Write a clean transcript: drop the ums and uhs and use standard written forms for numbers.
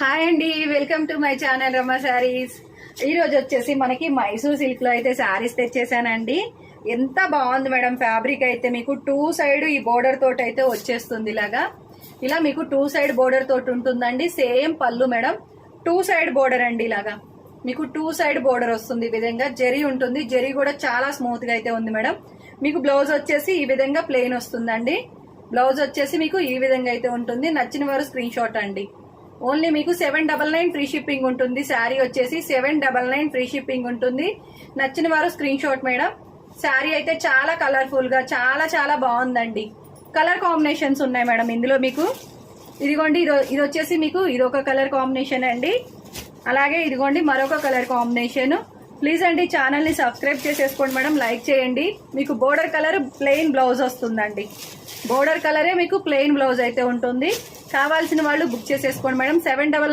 Hi అండి, welcome to my channel Rama saris. ఈ రోజు వచ్చేసి మనకి మైసూర్ సిల్క్ లో అయితే శారీస్ తెచ్చేసానండి. ఎంత బాగుంది మేడం. ఫ్యాబ్రిక్ అయితే మీకు టూ సైడ్ ఈ బోర్డర్ తోటి అయితే వచ్చేస్తుంది. ఇలా మీకు టూ సైడ్ బోర్డర్ తోటి ఉంటుందండి. సేమ్ పళ్ళు మేడం, టూ సైడ్ బోర్డర్ అండి. ఇలాగా మీకు టూ సైడ్ బోర్డర్ వస్తుంది. ఈ విధంగా జరీ ఉంటుంది. జరీ కూడా చాలా స్మూత్ గా అయితే ఉంది మేడం. మీకు బ్లౌజ్ వచ్చేసి ఈ విధంగా ప్లెయిన్ వస్తుందండి. బ్లౌజ్ వచ్చేసి మీకు ఈ విధంగా అయితే ఉంటుంది. నచ్చిన వారు స్క్రీన్ షాట్ అండి. ఓన్లీ మీకు 799 ఫ్రీ షిప్పింగ్ ఉంటుంది. శారీ వచ్చేసి 799 ఫ్రీ షిప్పింగ్ ఉంటుంది. నచ్చిన వారు స్క్రీన్ షాట్ మేడం. శారీ అయితే చాలా కలర్ఫుల్ గా చాలా చాలా బాగుందండి. కలర్ కాంబినేషన్స్ ఉన్నాయి మేడం ఇందులో. మీకు ఇదిగోండి, ఇది వచ్చేసి మీకు ఇదొక కలర్ కాంబినేషన్ అండి. అలాగే ఇదిగోండి మరొక కలర్ కాంబినేషన్. ప్లీజ్ అండి ఛానల్ ని సబ్స్క్రైబ్ చేసేసుకోండి మేడం. లైక్ చేయండి. మీకు బోర్డర్ కలర్ ప్లెయిన్ బ్లౌజ్ వస్తుందండి. బోర్డర్ కలరే మీకు ప్లెయిన్ బ్లౌజ్ అయితే ఉంటుంది. కావాల్సిన వాళ్ళు బుక్ చేసేసుకోండి మేడం. 799